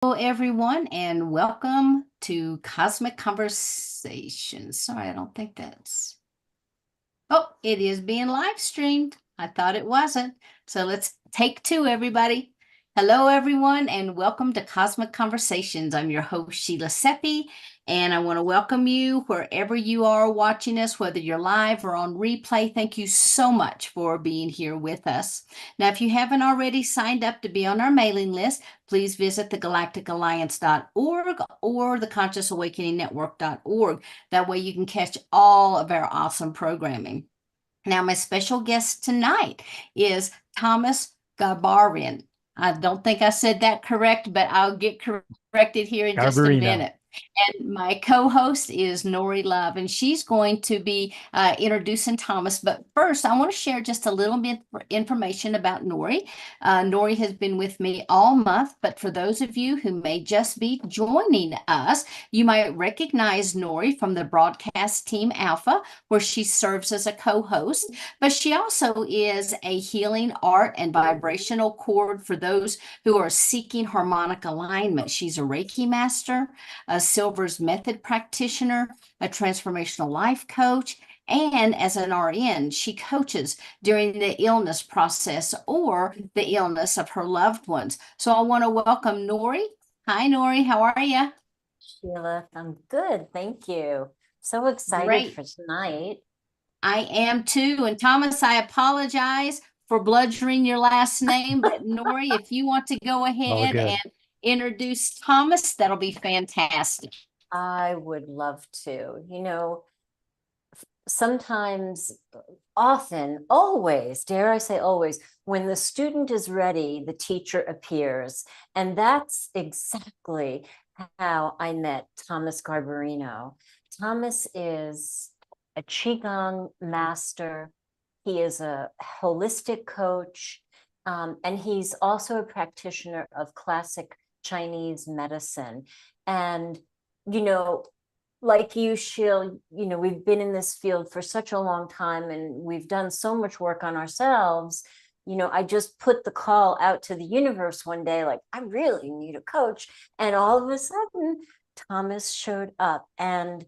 Hello, everyone, and welcome to Cosmic Conversations. Sorry, I don't think that's. Oh, it is being live streamed. I thought it wasn't. So let's take two, everybody. Hello, everyone, and welcome to Cosmic Conversations. I'm your host, Sheila Seppi, and I want to welcome you wherever you are watching us, whether you're live or on replay. Thank you so much for being here with us. Now, if you haven't already signed up to be on our mailing list, please visit thegalacticalliance.org or theconsciousawakeningnetwork.org. That way you can catch all of our awesome programming. Now, my special guest tonight is Thomas Garbarino. I don't think I said that correct, but I'll get corrected here in just a Garbarino. minute. And my co-host is Nori Love, and she's going to be introducing Thomas. But first, I want to share just a little bit of information about Nori. Nori has been with me all month, but for those of you who may just be joining us, you might recognize Nori from the broadcast team Alpha, where she serves as a co-host, but she also is a healing art and vibrational cord for those who are seeking harmonic alignment. She's a Reiki master, a Silver's Method practitioner, a transformational life coach, and as an RN, she coaches during the illness process or the illness of her loved ones. So I want to welcome Nori. Hi, Nori. How are you? Sheila, I'm good. Thank you. So excited Great. for tonight. I am too. And Thomas, I apologize for bludgeoning your last name, but Nori, if you want to go All ahead good. and introduce Thomas, that'll be fantastic. I would love to. Sometimes, often, always, dare I say always, when the student is ready, the teacher appears. And that's exactly how I met Thomas Garbarino. Thomas is a Qigong master. He is a holistic coach, and he's also a practitioner of classic Chinese medicine. And, you know, like you, Sheil, we've been in this field for such a long time and we've done so much work on ourselves. I just put the call out to the universe one day, like, I really need a coach. And all of a sudden, Thomas showed up. And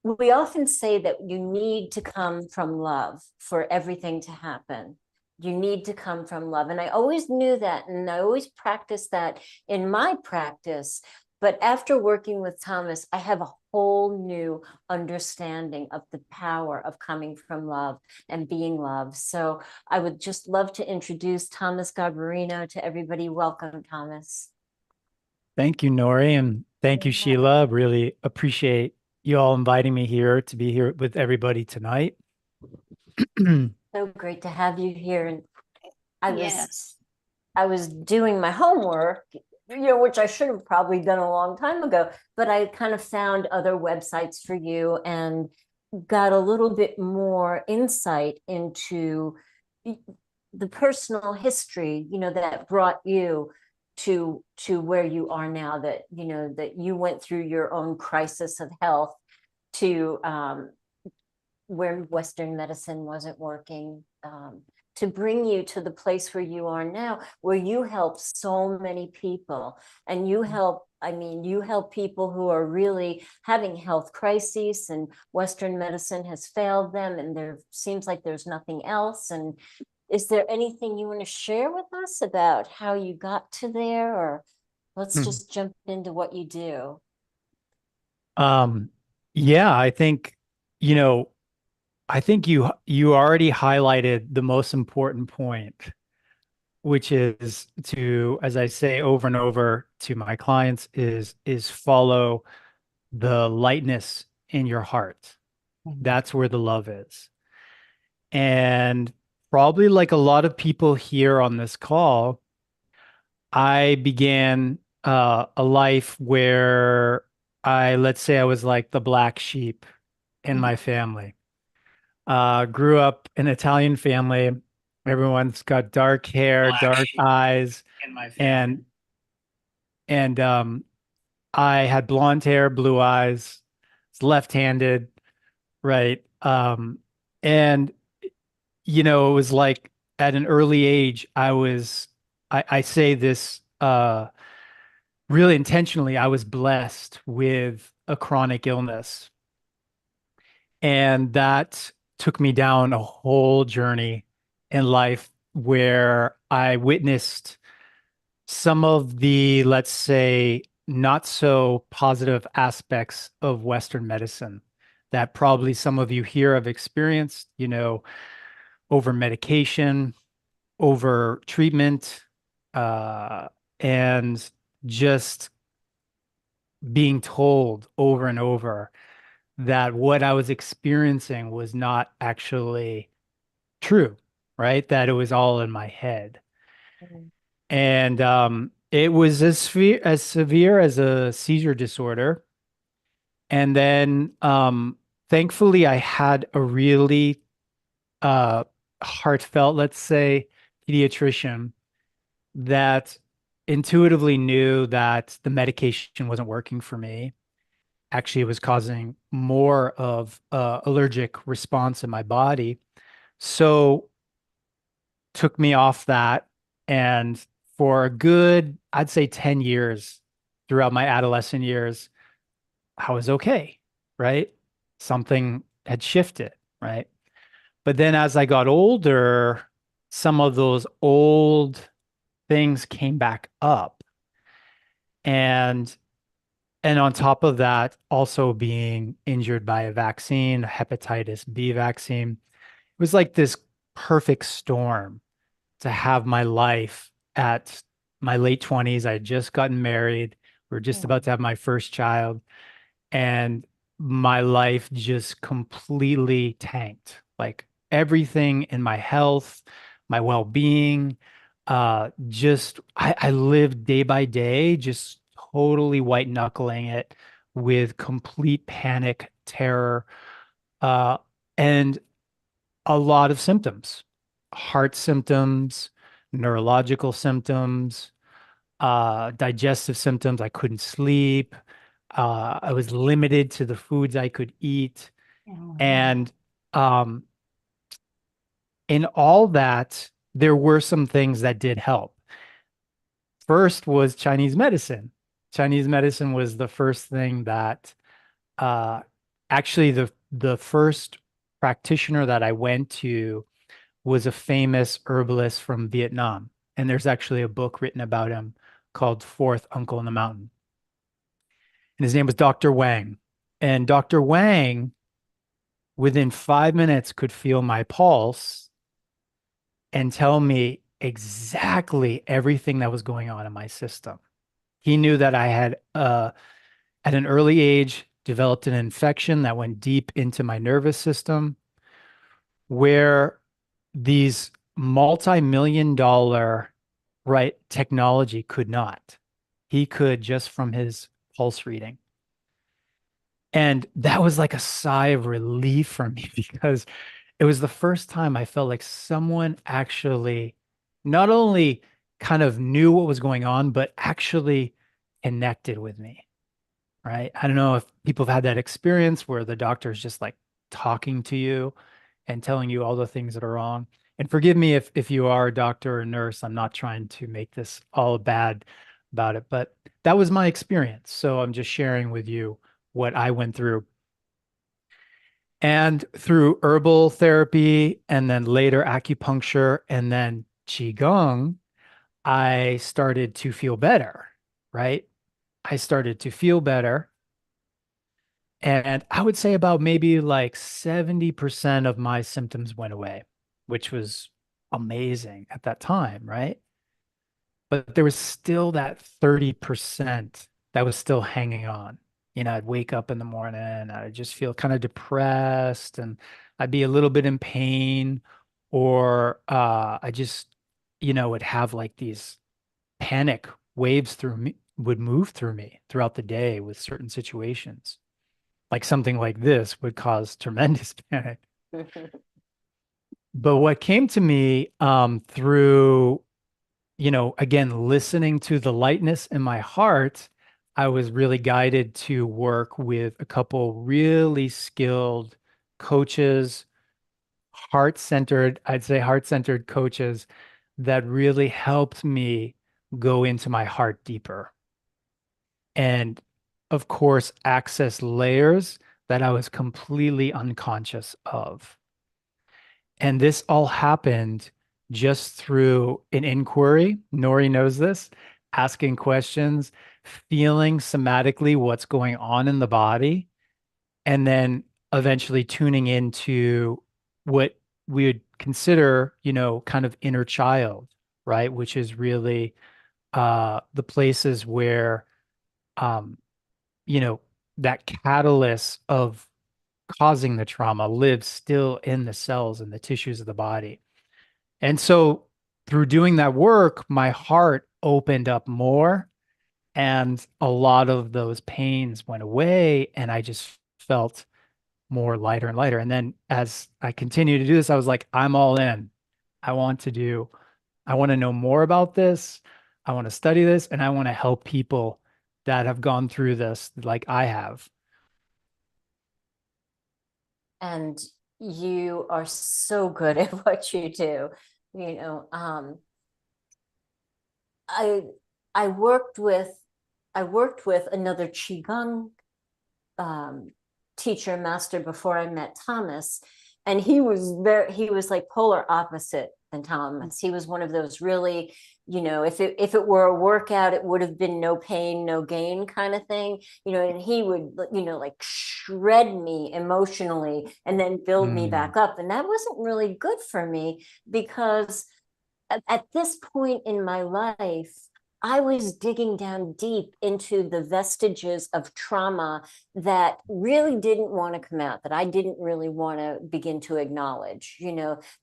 we often say that you need to come from love for everything to happen. You need to come from love. And I always knew that. And I always practiced that in my practice. But after working with Thomas, I have a whole new understanding of the power of coming from love and being loved. So I would just love to introduce Thomas Garbarino to everybody. Welcome, Thomas. Thank you, Nori, and thank you, Sheila. Really appreciate you all inviting me here to be here with everybody tonight. So great to have you here. And I was Yes. I was doing my homework, which I should have probably done a long time ago, but I kind of found other websites for you and got a little bit more insight into the personal history, that brought you to where you are now, that you went through your own crisis of health to where Western medicine wasn't working, to bring you to the place where you are now, where you help so many people. And you help people who are really having health crises, and Western medicine has failed them, and there seems like there's nothing else. And is there anything you want to share with us about how you got to there, or let's just jump into what you do? Um, yeah, you know, I think you already highlighted the most important point, which is to, as I say over and over to my clients, is follow the lightness in your heart. That's where the love is. And probably like a lot of people here on this call, I began a life where let's say I was like the black sheep in my family. Grew up in an Italian family. Everyone's got dark hair, dark eyes, and and I had blonde hair, blue eyes, left-handed, right? And it was like at an early age, I say this really intentionally, I was blessed with a chronic illness. And that took me down a whole journey in life where I witnessed some of the, let's say, not so positive aspects of Western medicine that probably some of you here have experienced, over medication, over treatment, and just being told over and over that what I was experiencing was not actually true, right? That it was all in my head. Mhm. And it was as severe as a seizure disorder. And then thankfully, I had a really uh, heartfelt, let's say, pediatrician that intuitively knew that the medication wasn't working for me. Actually, it was causing more of allergic response in my body. So took me off that. And for a good, I'd say 10 years throughout my adolescent years, I was okay, right? Something had shifted, right? But then as I got older, some of those old things came back up. And on top of that, also being injured by a vaccine, a hepatitis B vaccine, it was like this perfect storm to have my life at my late 20s. I had just gotten married. We are just about to have my first child, and my life just completely tanked. Like everything in my health, my well-being, just I lived day by day, just totally white knuckling it with complete panic, terror, uh, and a lot of symptoms, heart symptoms, neurological symptoms, digestive symptoms. I couldn't sleep. I was limited to the foods I could eat. Oh, And um, in all that, there were some things that did help. First was Chinese medicine. Chinese medicine was the first thing that uh, actually the first practitioner that I went to was a famous herbalist from Vietnam. And there's actually a book written about him called Fourth Uncle in the Mountain. And his name was Dr. Wang. And Dr. Wang, within 5 minutes, could feel my pulse and tell me exactly everything that was going on in my system. He knew that I had, at an early age, developed an infection that went deep into my nervous system, where these multi-million dollar, right, technology could not. He could just from his pulse reading. And that was like a sigh of relief for me because it was the first time I felt like someone actually not only kind of knew what was going on, but actually connected with me, right? I don't know if people have had that experience where the doctor is just like talking to you and telling you all the things that are wrong. And forgive me if you are a doctor or a nurse, I'm not trying to make this all bad about it, but that was my experience. So I'm just sharing with you what I went through. And through herbal therapy and then later acupuncture and then qigong, I started to feel better, right? I started to feel better. And I would say about maybe like 70% of my symptoms went away, which was amazing at that time, right? But there was still that 30% that was still hanging on. I'd wake up in the morning and I'd just feel kind of depressed and I'd be a little bit in pain, or I just, would have like these panic waves through me, would move through me throughout the day with certain situations. Like something like this would cause tremendous panic. But what came to me through, again, listening to the lightness in my heart, I was really guided to work with a couple really skilled coaches, I'd say heart-centered coaches that really helped me go into my heart deeper. and of course, access layers that I was completely unconscious of. And this all happened just through an inquiry. Nori knows this, asking questions, feeling somatically what's going on in the body, and then eventually tuning into what we would consider, kind of inner child, right? Which is really the places where, um, you know, that catalyst of causing the trauma lives still in the cells and the tissues of the body. And so through doing that work, my heart opened up more and a lot of those pains went away and I just felt more lighter and lighter. And then as I continued to do this, I was like, I'm all in. I want to do, I want to know more about this. I want to study this and I want to help people that have gone through this like I have. And you are so good at what you do. I I worked with another qigong um, teacher master before I met Thomas, and he was like polar opposite than Thomas. He was one of those really, if it were a workout, it would have been no pain, no gain kind of thing, and he would, like shred me emotionally and then build me back up. And that wasn't really good for me because at this point in my life, I was digging down deep into the vestiges of trauma that really didn't want to come out, that I didn't really want to begin to acknowledge,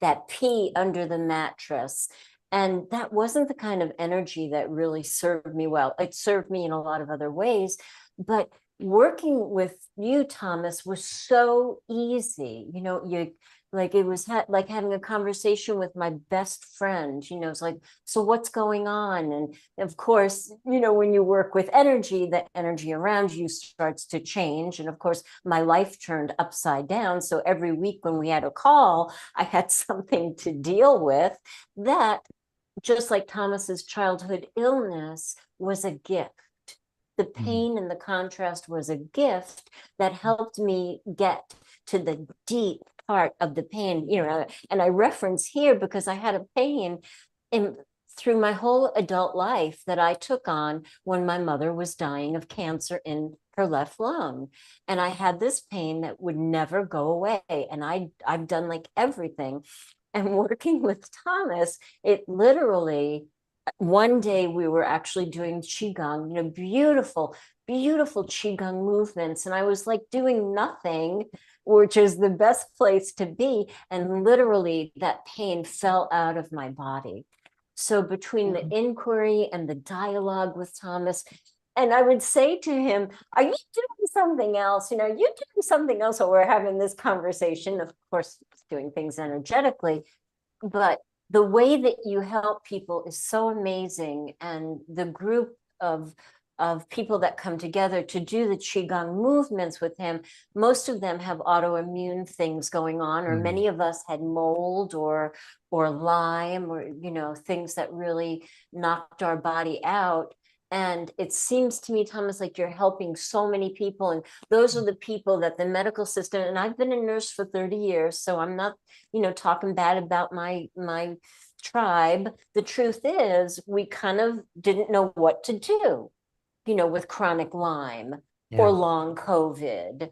that pee under the mattress. And that wasn't the kind of energy that really served me well. It served me in a lot of other ways, but working with you, Thomas, was so easy. It was like having a conversation with my best friend. It's like, so what's going on? And of course, when you work with energy, the energy around you starts to change. And of course, my life turned upside down. So every week when we had a call, I had something to deal with that, just like Thomas's childhood illness, was a gift. The pain and the contrast was a gift that helped me get to the deep part of the pain, and I reference here because I had a pain through my whole adult life that I took on when my mother was dying of cancer in her left lung. And I had this pain that would never go away. And I've done like everything. And working with Thomas, it literally, one day we were actually doing qigong, beautiful, beautiful qigong movements, and I was like doing nothing, which is the best place to be, and literally that pain fell out of my body. So between the inquiry and the dialogue with Thomas, and I would say to him, are you doing something else? Are you doing something else while we're having this conversation? Of course, doing things energetically, but the way that you help people is so amazing. And the group of people that come together to do the qigong movements with him, most of them have autoimmune things going on, or many of us had mold or Lyme, or things that really knocked our body out. And it seems to me, Thomas, like you're helping so many people. And those are the people that the medical system, and I've been a nurse for 30 years, so I'm not, talking bad about my tribe. The truth is, we kind of didn't know what to do, with chronic Lyme or long COVID,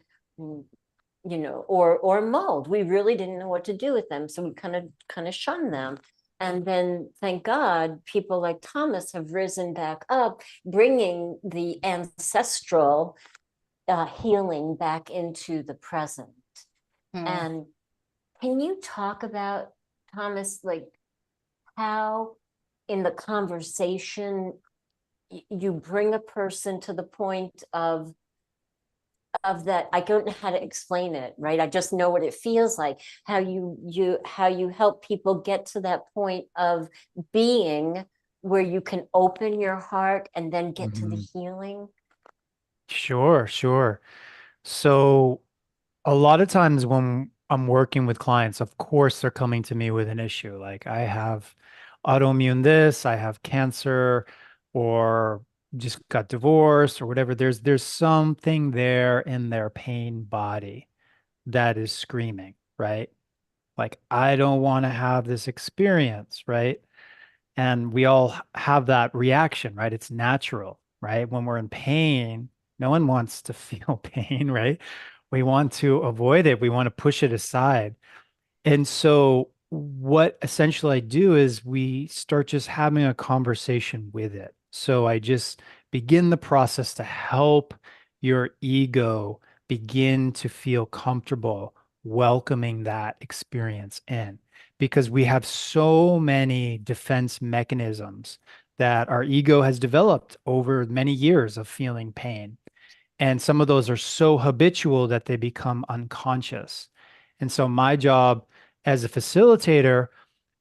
or mold. We really didn't know what to do with them. So we kind of shunned them. And then, thank God, people like Thomas have risen back up, bringing the ancestral healing back into the present. And can you talk about, Thomas, like how in the conversation you bring a person to the point of that? I don't know how to explain it, right? I just know what it feels like, how you help people get to that point of being where you can open your heart and then get to the healing. Sure, sure. So a lot of times when I'm working with clients, of course, they're coming to me with an issue. Like I have autoimmune this, I have cancer, or just got divorced or whatever, there's something there in their pain body that is screaming, right? Like, I don't want to have this experience, right? And we all have that reaction, right? It's natural, right? When we're in pain, no one wants to feel pain, right? We want to avoid it. We want to push it aside. And so what essentially I do is we start just having a conversation with it. So I just begin the process to help your ego begin to feel comfortable welcoming that experience in, because we have so many defense mechanisms that our ego has developed over many years of feeling pain. And some of those are so habitual that they become unconscious. And so my job as a facilitator,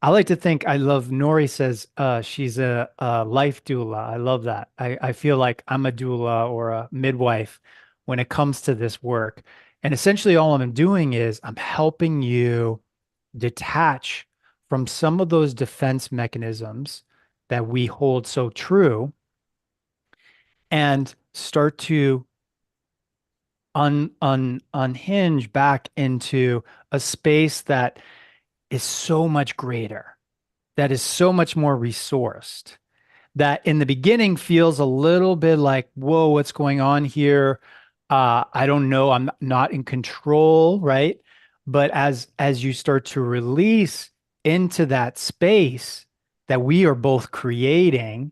I like to think, I love Nori says she's a life doula. I love that. I feel like I'm a doula or a midwife when it comes to this work. And essentially all I'm doing is I'm helping you detach from some of those defense mechanisms that we hold so true and start to unhinge back into a space that is so much greater, that is so much more resourced, that in the beginning feels a little bit like, whoa, what's going on here? I don't know. I'm not in control, right? But as you start to release into that space that we are both creating,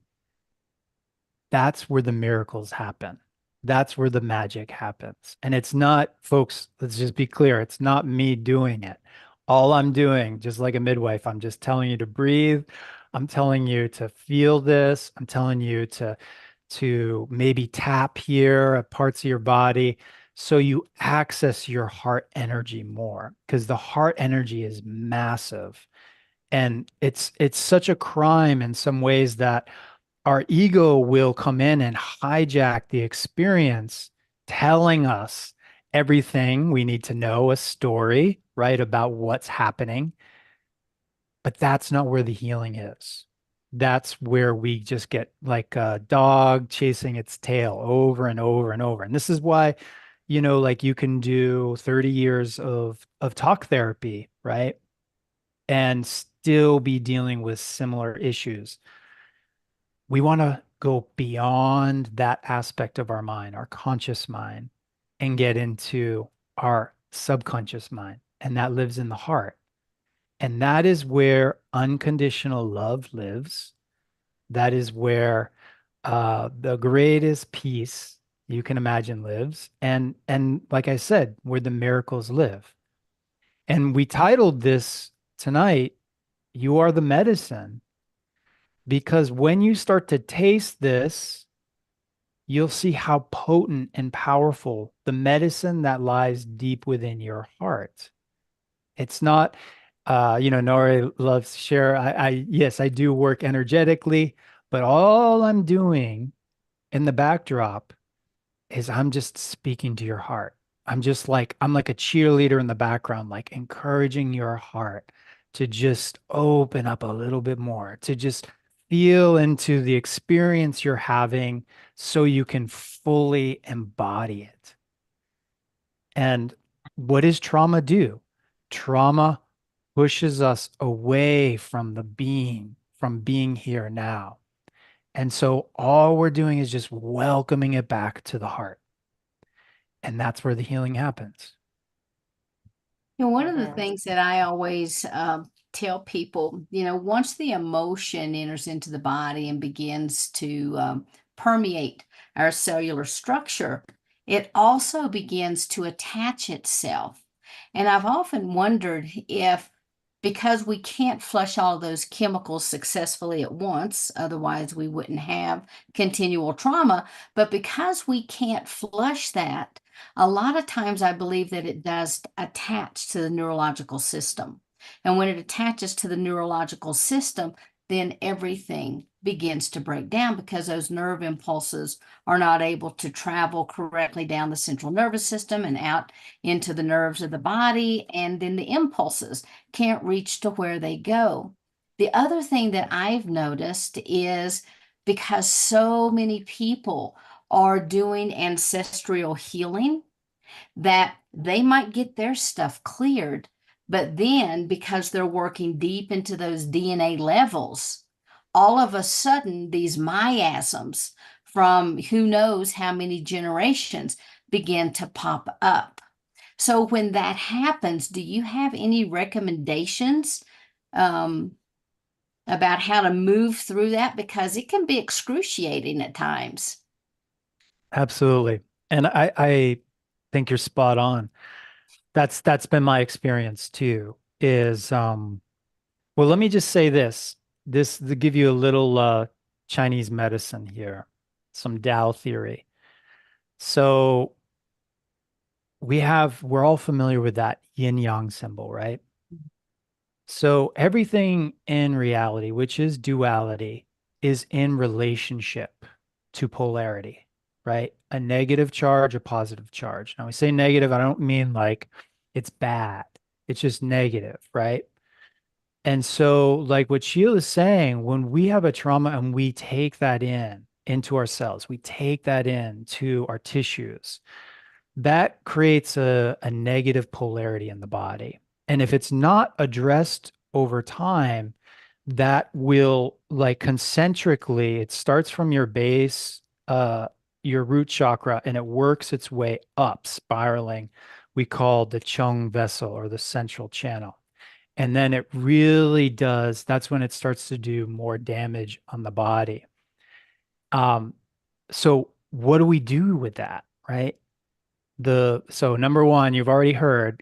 that's where the miracles happen. That's where the magic happens. And it's not, folks, let's just be clear, it's not me doing it. All I'm doing, just like a midwife, I'm just telling you to breathe. I'm telling you to feel this. I'm telling you to maybe tap here at parts of your body so you access your heart energy more, because the heart energy is massive. And it's such a crime in some ways that our ego will come in and hijack the experience, telling us everything we need to know, a story, right, about what's happening. But that's not where the healing is. That's where we just get like a dog chasing its tail over and over and over. And this is why, like you can do 30 years of talk therapy, right? And still be dealing with similar issues. We want to go beyond that aspect of our mind, our conscious mind, and get into our subconscious mind. And that lives in the heart. And that is where unconditional love lives. That is where the greatest peace you can imagine lives. And like I said, where the miracles live. And we titled this tonight, You Are the Medicine, because when you start to taste this, you'll see how potent and powerful the medicine that lies deep within your heart. It's not, Nori loves to share. Yes, I do work energetically, but all I'm doing in the backdrop is I'm just speaking to your heart. I'm like a cheerleader in the background, like encouraging your heart to just open up a little bit more, to just feel into the experience you're having so you can fully embody it. And what does trauma do? Trauma pushes us away from from being here now. And so all we're doing is just welcoming it back to the heart. And that's where the healing happens. One of the Yes. things that I always tell people, once the emotion enters into the body and begins to permeate our cellular structure, it also begins to attach itself. And I've often wondered if, because we can't flush all those chemicals successfully at once, otherwise we wouldn't have continual trauma, but because we can't flush that, a lot of times I believe that it does attach to the neurological system. And when it attaches to the neurological system, then everything begins to break down because those nerve impulses are not able to travel correctly down the central nervous system and out into the nerves of the body. And then the impulses can't reach to where they go. The other thing that I've noticed is because so many people are doing ancestral healing that they might get their stuff cleared, but then because they're working deep into those DNA levels, all of a sudden these miasms from who knows how many generations begin to pop up. So when that happens, do you have any recommendations um, about how to move through that? Because it can be excruciating at times. Absolutely. And I think you're spot on. That's been my experience too, is well, let me just say this. This to give you a little Chinese medicine here, some Tao theory. So we're all familiar with that yin yang symbol, right? So everything in reality, which is duality, is in relationship to polarity, right? A negative charge, a positive charge. Now, we say negative, I don't mean like it's bad. It's just negative, right? And so, like what Sheila's saying, when we have a trauma and we take that in into ourselves, we take that into our tissues, that creates a negative polarity in the body. And if it's not addressed over time, that will like concentrically, it starts from your base, your root chakra, and it works its way up, spiraling. We call the Chung vessel or the central channel. And then it really does, that's when it starts to do more damage on the body. Um, so what do we do with that, right? So number one, you've already heard,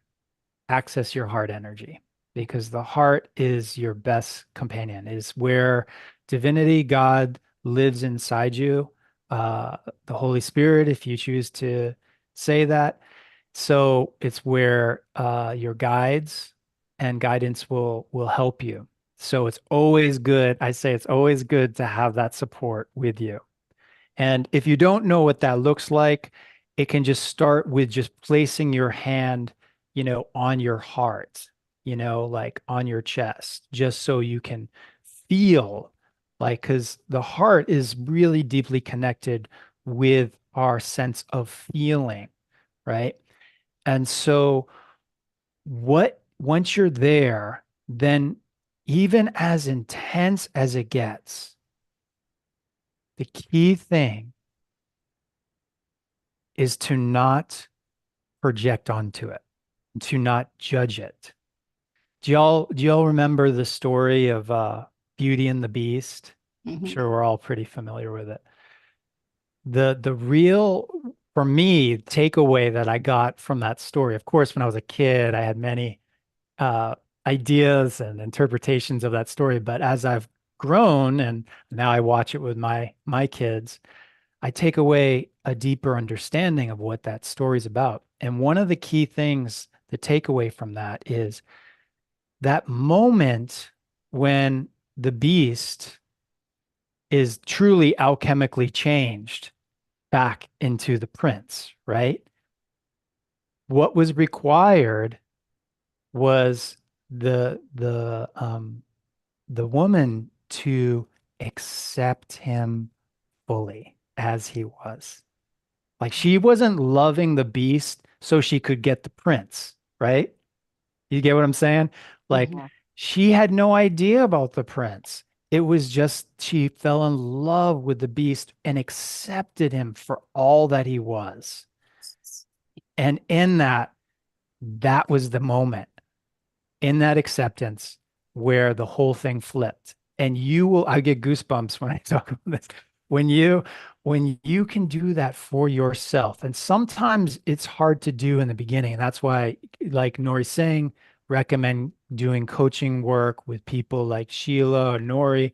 access your heart energy, because the heart is your best companion, is where divinity, God lives inside you, the Holy Spirit, if you choose to say that. So it's where your guides and guidance will help you. So it's always good. I say it's always good to have that support with you. And if you don't know what that looks like, it can just start with just placing your hand, on your heart, like on your chest, just so you can feel like, because the heart is really deeply connected with our sense of feeling, right? And so once you're there, then even as intense as it gets, the key thing is to not project onto it, to not judge it. Do y'all remember the story of Beauty and the Beast? I'm Mhm. sure we're all pretty familiar with it. The real, for me, takeaway that I got from that story, of course, when I was a kid, I had many uh, ideas and interpretations of that story, but as I've grown and now I watch it with my kids, I take away a deeper understanding of what that story's about. And one of the key things to take away from that is that moment when the beast is truly alchemically changed back into the prince, right? What was required was the woman to accept him fully as he was. Like she wasn't loving the beast so she could get the prince, right? You get what I'm saying? Like Mhm. she had no idea about the prince. It was just she fell in love with the beast and accepted him for all that he was. And in that, that was the moment, in that acceptance, where the whole thing flipped. And I get goosebumps when I talk about this. When you can do that for yourself, and sometimes it's hard to do in the beginning. And that's why, like Nori saying, recommend doing coaching work with people like Sheila or Nori,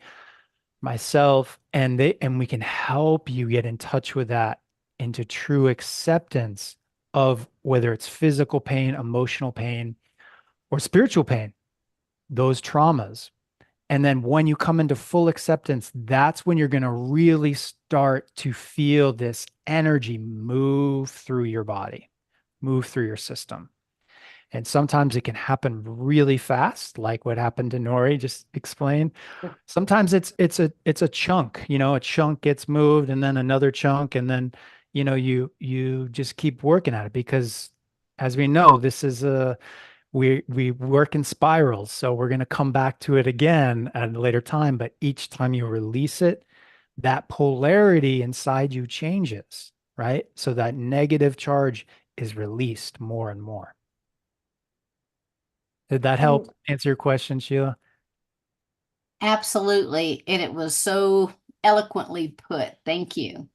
myself, and we can help you get in touch with that into true acceptance of whether it's physical pain, emotional pain, or spiritual pain, those traumas. And then when you come into full acceptance, that's when you're going to really start to feel this energy move through your body, move through your system. And sometimes it can happen really fast, like what happened to Nori just explained. Sometimes it's a chunk, a chunk gets moved and then another chunk, and then you just keep working at it, because as we know, this is we work in spirals, so we're going to come back to it again at a later time, but each time you release it, that polarity inside you changes, right? So that negative charge is released more and more. Did that And help answer your question, Sheila? Absolutely. And it was so eloquently put. Thank you.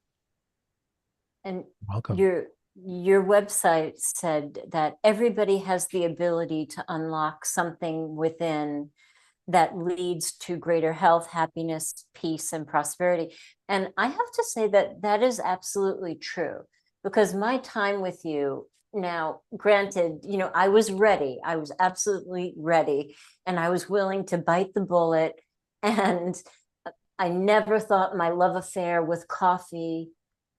and Welcome. your website said that everybody has the ability to unlock something within that leads to greater health, happiness, peace, and prosperity. And I have to say that that is absolutely true, because my time with you now, granted, I was ready. I was absolutely ready, and I was willing to bite the bullet. And I never thought my love affair with coffee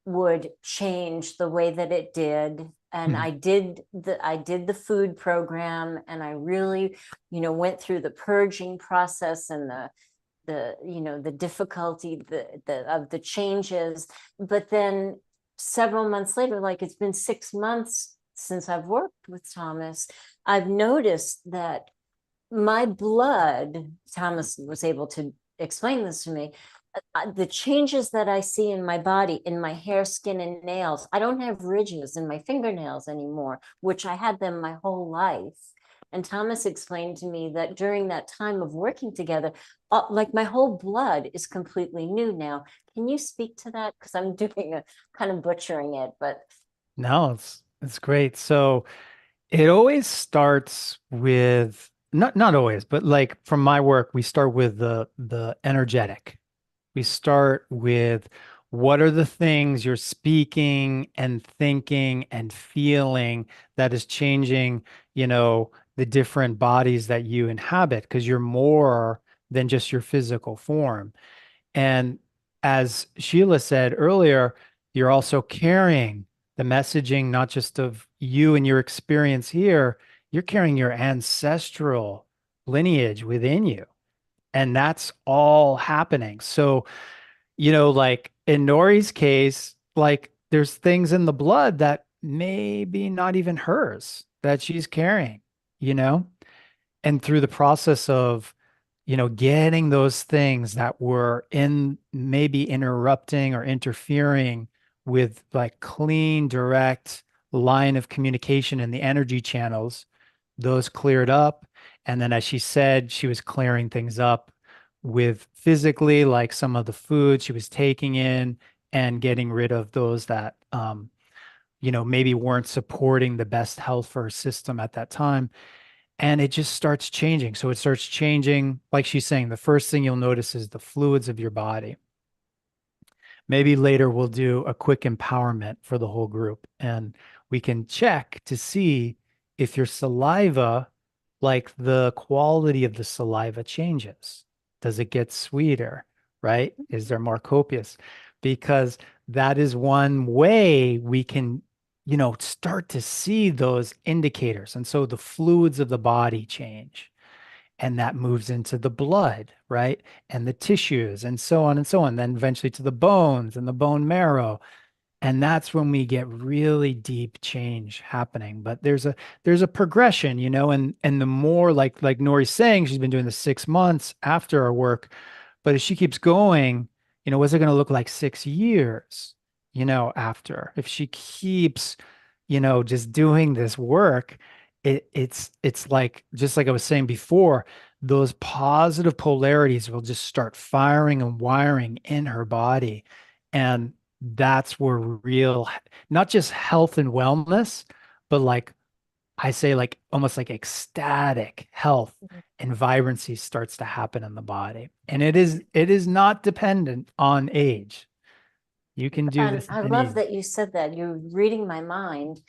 would change the way that it did. And Mhm. I did the food program, and I really, went through the purging process and the difficulty of the changes. But then several months later, like it's been 6 months since I've worked with Thomas, I've noticed that my blood, Thomas was able to explain this to me, the changes that I see in my body, in my hair, skin, and nails. I don't have ridges in my fingernails anymore, which I had them my whole life. And Thomas explained to me that during that time of working together, like my whole blood is completely new now. Can you speak to that? Because I'm doing a kind of butchering it, but No, it's great. So it always starts with, not always, but like from my work, we start with the energetic. We start with, what are the things you're speaking and thinking and feeling that is changing, the different bodies that you inhabit, because you're more than just your physical form. And as Sheila said earlier, you're also carrying the messaging, not just of you and your experience here, you're carrying your ancestral lineage within you. And that's all happening. So, like in Nori's case, like there's things in the blood that maybe not even hers that she's carrying, you know? And through the process of, getting those things that were in maybe interrupting or interfering with like clean, direct line of communication in the energy channels, those cleared up. And then, as she said, she was clearing things up with physically, like some of the food she was taking in, and getting rid of those that, maybe weren't supporting the best health for her system at that time. And it just starts changing. So it starts changing, like she's saying, the first thing you'll notice is the fluids of your body. Maybe later we'll do a quick empowerment for the whole group, and we can check to see if your saliva, like the quality of the saliva changes. Does it get sweeter, right? Is there more copious? Because that is one way we can, start to see those indicators. And so the fluids of the body change, and that moves into the blood, right? And the tissues, and so on and so on, then eventually to the bones and the bone marrow. And that's when we get really deep change happening. But there's a progression, and the more, like Nori's saying, she's been doing this 6 months after our work. But if she keeps going, what's it going to look like 6 years, after? If she keeps, just doing this work, it's like, just like I was saying before, those positive polarities will just start firing and wiring in her body. And that's where real, not just health and wellness, but like I say, like almost like ecstatic health and vibrancy starts to happen in the body. And it is not dependent on age. You can do And this at I any love age. that you said that. You're reading my mind,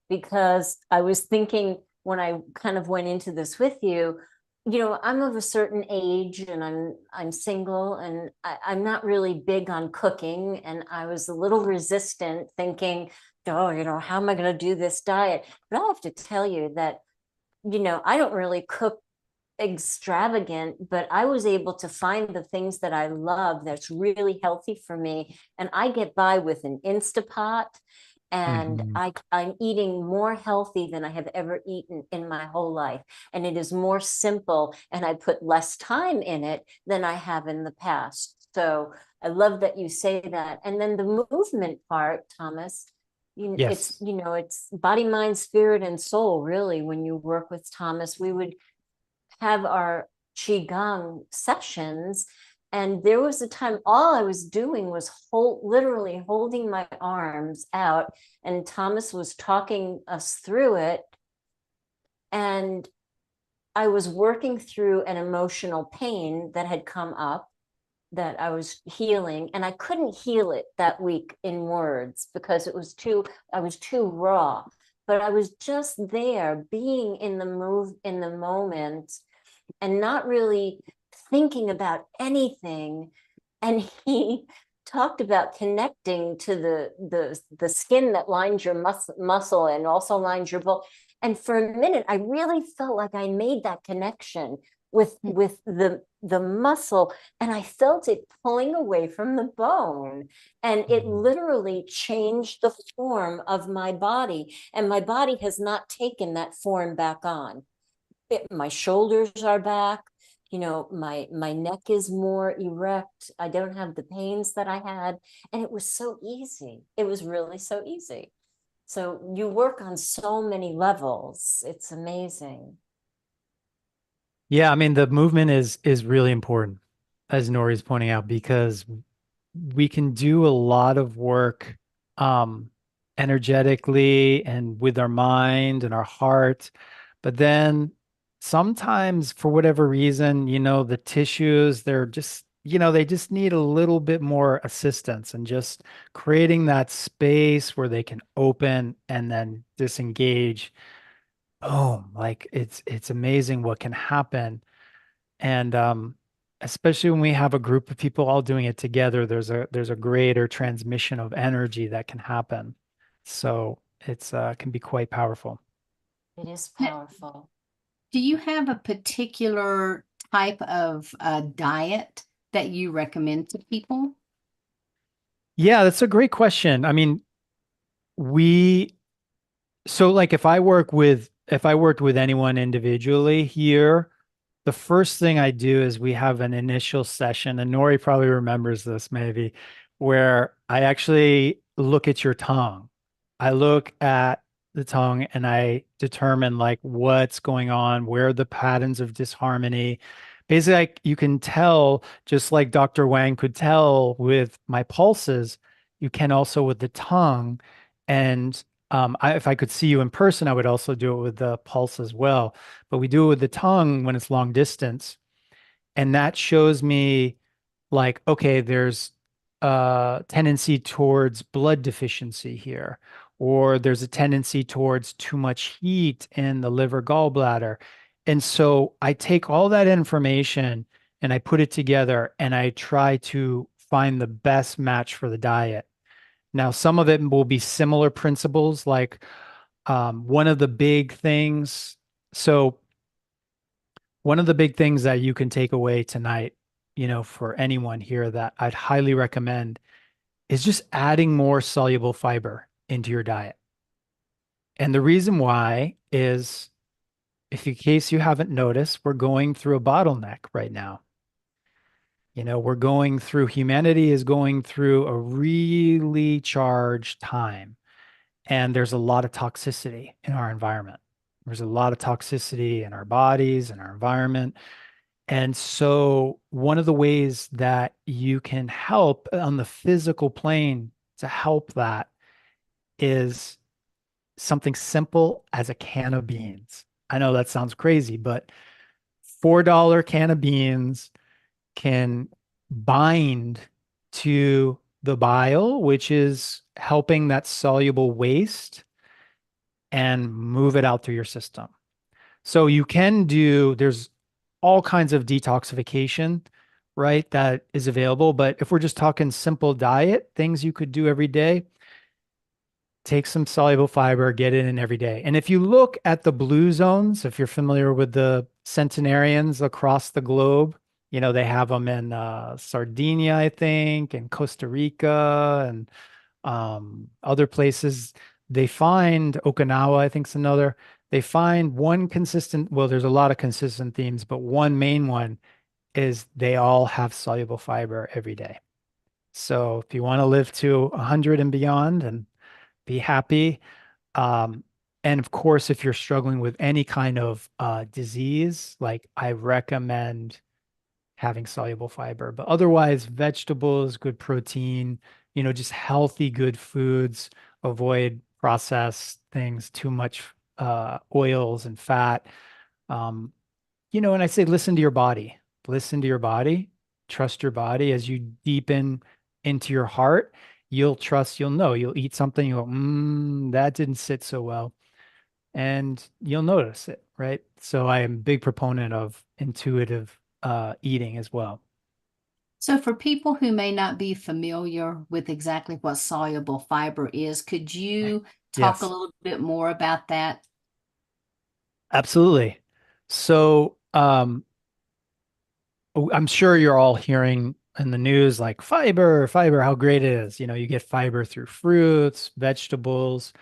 because I was thinking when I kind of went into this with you, I'm of a certain age, and I'm single, and I'm not really big on cooking. And I was a little resistant, thinking, oh, how am I going to do this diet? But I have to tell you that I don't really cook extravagant, but I was able to find the things that I love that's really healthy for me. And I get by with an Instapot, and Mhm. I'm eating more healthy than I have ever eaten in my whole life. And it is more simple, and I put less time in it than I have in the past. So I love that you say that. And then the movement part, Thomas, Yes. it's body, mind, spirit, and soul, really. When you work with Thomas, we would have our qigong sessions, and there was a time all I was doing was literally holding my arms out, and Thomas was talking us through it, and I was working through an emotional pain that had come up that I was healing, and I couldn't heal it that week in words because I was too raw, but I was just there being in the moment, and not really thinking about anything. And he talked about connecting to the skin that lines your muscle and also lines your bone. And for a minute, I really felt like I made that connection with the muscle, and I felt it pulling away from the bone, and it literally changed the form of my body, and my body has not taken that form back on. My shoulders are back, my neck is more erect, I don't have the pains that I had, and it was so easy. It was really so easy. So you work on so many levels. It's amazing. Yeah, I mean the movement is really important, as Nori's pointing out, because we can do a lot of work energetically and with our mind and our heart, but then sometimes for whatever reason, the tissues, they're just, they just need a little bit more assistance, and just creating that space where they can open and then disengage. Boom, like it's amazing what can happen. And especially when we have a group of people all doing it together, there's a greater transmission of energy that can happen. So it's can be quite powerful. It is powerful. Do you have a particular type of diet that you recommend to people? Yeah, that's a great question. I mean, we so like if I worked with anyone individually here, the first thing I do is we have an initial session, and Nori probably remembers this maybe, where I actually look at your tongue. I look at the tongue and I determine like what's going on, where are the patterns of disharmony. Basically, like you can tell, just like Dr. Wang could tell with my pulses, you can also with the tongue. And if I could see you in person, I would also do it with the pulse as well. But we do it with the tongue when it's long distance. And that shows me like, okay, there's a tendency towards blood deficiency here, or there's a tendency towards too much heat in the liver gallbladder. And so I take all that information and I put it together and I try to find the best match for the diet. Now, some of it will be similar principles, like one of the big things. So, one of the big things that you can take away tonight, for anyone here that I'd highly recommend is just adding more soluble fiber into your diet. And the reason why is, if in case you haven't noticed, we're going through a bottleneck right now. Humanity is going through a really charged time. And there's a lot of toxicity in our environment. There's a lot of toxicity in our bodies and our environment. And so, one of the ways that you can help on the physical plane to help that is something simple as a can of beans. I know that sounds crazy, but $4 can of beans can bind to the bile, which is helping that soluble waste, and move it out through your system. So there's all kinds of detoxification, right, that is available. But if we're just talking simple diet, things you could do every day, take some soluble fiber, get it in every day. And if you look at the blue zones, if you're familiar with the centenarians across the globe, you know, they have them in Sardinia, I think, and Costa Rica and other places. They find Okinawa, I think is another. They find one consistent, well, there's a lot of consistent themes, but one main one is they all have soluble fiber every day. So if you want to live to 100 and beyond and be happy, and of course, if you're struggling with any kind of disease, like I recommend having soluble fiber. But otherwise, vegetables, good protein, you know, just healthy, good foods, avoid processed things, too much oils and fat. Um, you know, and I say listen to your body. Listen to your body. Trust your body as you deepen into your heart. You'll know. You'll eat something, you'll go, that didn't sit so well. And you'll notice it, right? So I am a big proponent of intuitive eating as well. So for people who may not be familiar with exactly what soluble fiber is, could you talk a Yes, little bit more about that? absolutely. So I'm sure you're all hearing in the news like fiber, how great it is. You know, you get fiber through fruits, vegetables,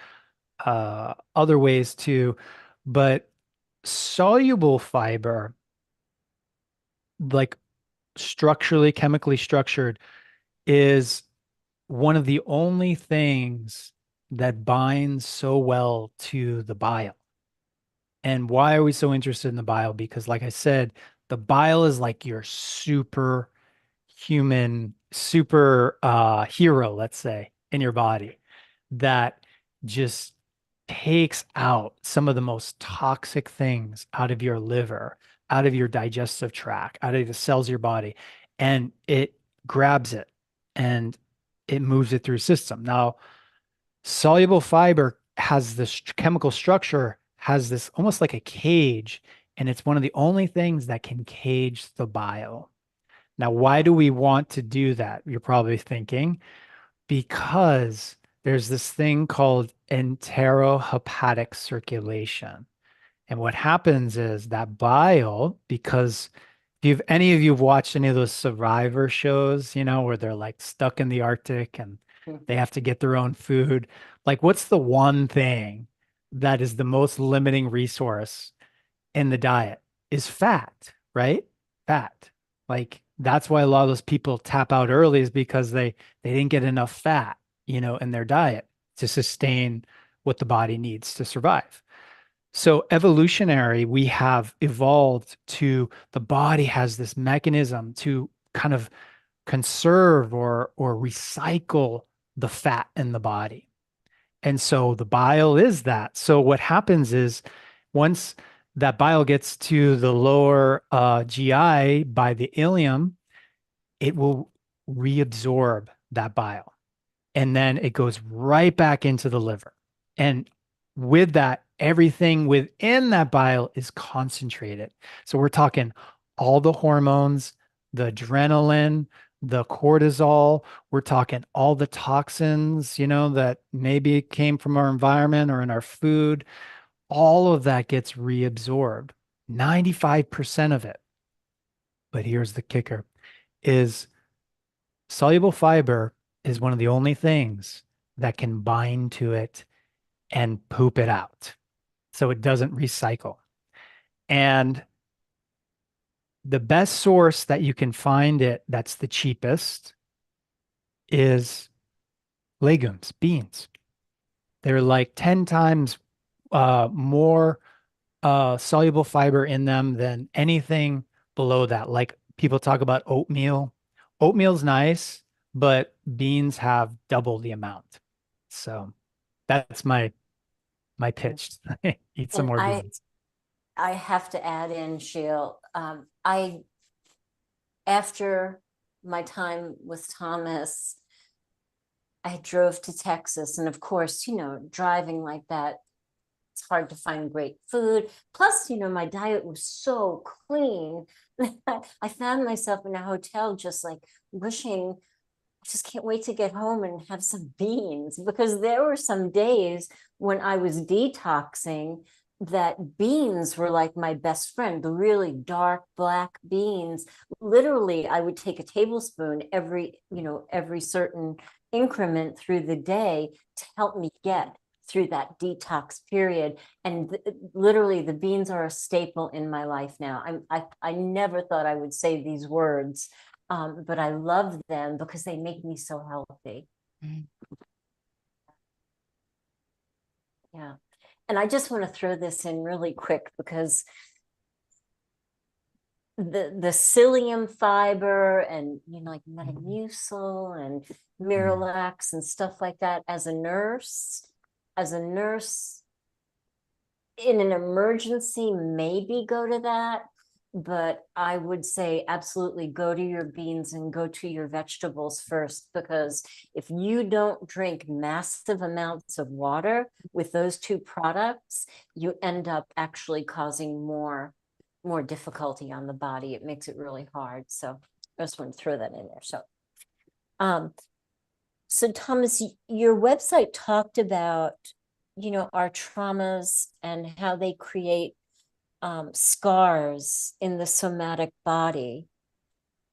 other ways too. But soluble fiber, like structurally, chemically structured, is one of the only things that binds so well to the bile. And why are we so interested in the bile? Because, like I said, the bile is like your super human, super hero, let's say, in your body that just takes out some of the most toxic things out of your liver, out of your digestive tract, out of the cells of your body, and it grabs it and it moves it through system. Now, soluble fiber has this chemical structure, has this almost like a cage, and it's one of the only things that can cage the bile. Now, why do we want to do that? You're probably thinking, because there's this thing called enterohepatic circulation. And what happens is that bile, because if you've any of you have watched any of those survivor shows, you know, where they're like stuck in the Arctic and they have to get their own food, like what's the one thing that is the most limiting resource in the diet is fat, right? Fat. Like that's why a lot of those people tap out early is because they didn't get enough fat, you know, in their diet to sustain what the body needs to survive. So evolutionary, we have evolved to the body has this mechanism to kind of conserve or recycle the fat in the body. And so the bile is that. So what happens is once that bile gets to the lower GI by the ileum, it will reabsorb that bile. And then it goes right back into the liver. And with that, everything within that bile is concentrated. So we're talking all the hormones, the adrenaline, the cortisol. We're talking all the toxins, you know, that maybe came from our environment or in our food. All of that gets reabsorbed, 95% of it. But here's the kicker is soluble fiber is one of the only things that can bind to it and poop it out. So it doesn't recycle. And the best source that you can find it that's the cheapest is legumes, beans. They're like 10 times more soluble fiber in them than anything below that. Like people talk about oatmeal. Oatmeal's nice, but beans have double the amount. So that's my pitch. Eat some And more beans. I have to add in, Sheil, I after my time with Thomas, I drove to Texas, and of course, you know, driving like that, it's hard to find great food. Plus, you know, my diet was so clean. I found myself in a hotel just like wishing I just can't wait to get home and have some beans, because there were some days when I was detoxing that beans were like my best friend, the really dark black beans. Literally, I would take a tablespoon every certain increment through the day to help me get through that detox period. And literally, the beans are a staple in my life now. I never thought I would say these words, but I love them because they make me so healthy. Mm. Yeah. And I just want to throw this in really quick, because the psyllium fiber and like Metamucil and Miralax and stuff like that, as a nurse in an emergency, maybe go to that. But I would say absolutely go to your beans and go to your vegetables first, because if you don't drink massive amounts of water with those two products, you end up actually causing more difficulty on the body. It makes it really hard. So I just want to throw that in there. So Thomas, your website talked about, our traumas and how they create scars in the somatic body.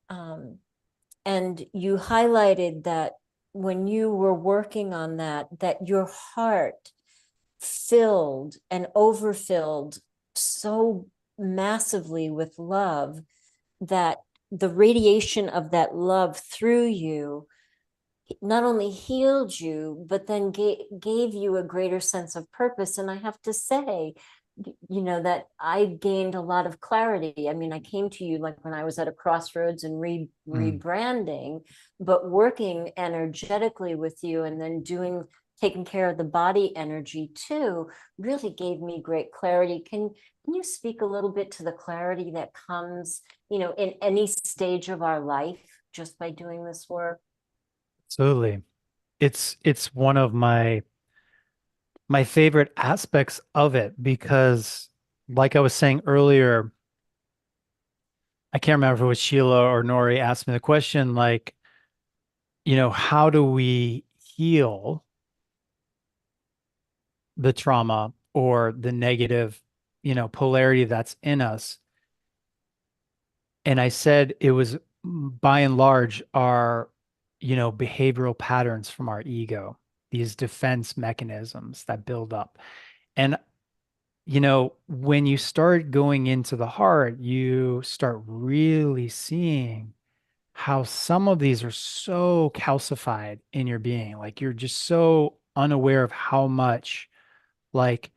And you highlighted that when you were working on that your heart filled and overfilled so massively with love, that the radiation of that love through you not only healed you, but then gave you a greater sense of purpose. And I have to say, that I gained a lot of clarity. I mean, I came to you like when I was at a crossroads and rebranding, but working energetically with you and then taking care of the body energy too, really gave me great clarity. Can you speak a little bit to the clarity that comes, in any stage of our life just by doing this work? Absolutely. It's one of my favorite aspects of it because, like I was saying earlier, I can't remember if it was Sheila or Nori asked me the question, like, how do we heal the trauma or the negative, polarity that's in us? And I said it was by and large our, behavioral patterns from our ego, these defense mechanisms that build up. And, when you start going into the heart, you start really seeing how some of these are so calcified in your being. Like you're just so unaware of how much, like,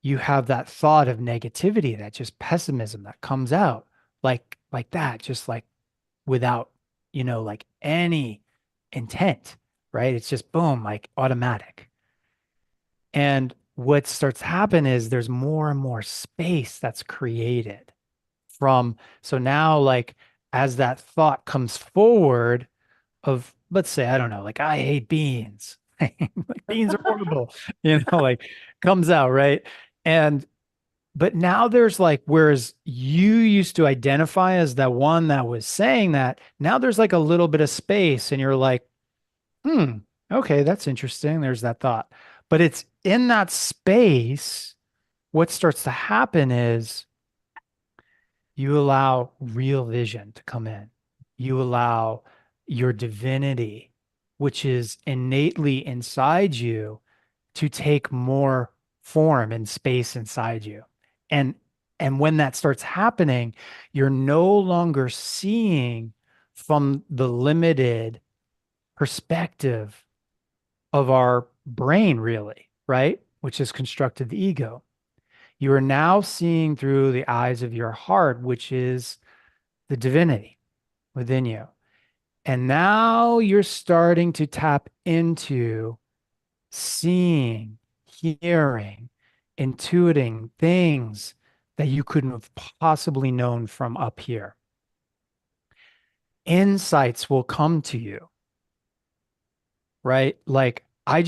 you have that thought of negativity, that just pessimism that comes out like that, just like without, like any intent, right? It's just boom, like automatic. And what starts to happen is there's more and more space that's created so now, like, as that thought comes forward of, let's say, I don't know, like, I hate beans, like beans are horrible, like comes out, right? And but now there's like, whereas you used to identify as that one that was saying that, now there's like a little bit of space and you're like, okay, that's interesting. There's that thought. But it's in that space, what starts to happen is you allow real vision to come in. You allow your divinity, which is innately inside you, to take more form and space inside you. And and when that starts happening, you're no longer seeing from the limited perspective of our brain, really, right? Which has constructed the ego. You are now seeing through the eyes of your heart, which is the divinity within you. And now you're starting to tap into seeing, hearing, intuiting things that you couldn't have possibly known from up here. Insights will come to you, right? Like I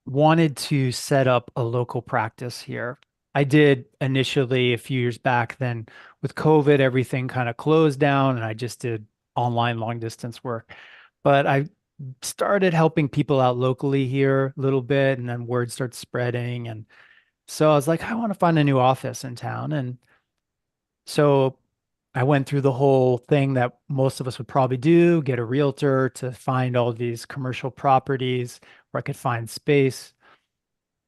wanted to set up a local practice here I did initially a few years back. Then with COVID, everything kind of closed down and I just did online long distance work. But I started helping people out locally here a little bit, and then word started spreading. And so I was like, I want to find a new office in town. And so I went through the whole thing that most of us would probably do, get a realtor to find all these commercial properties where I could find space.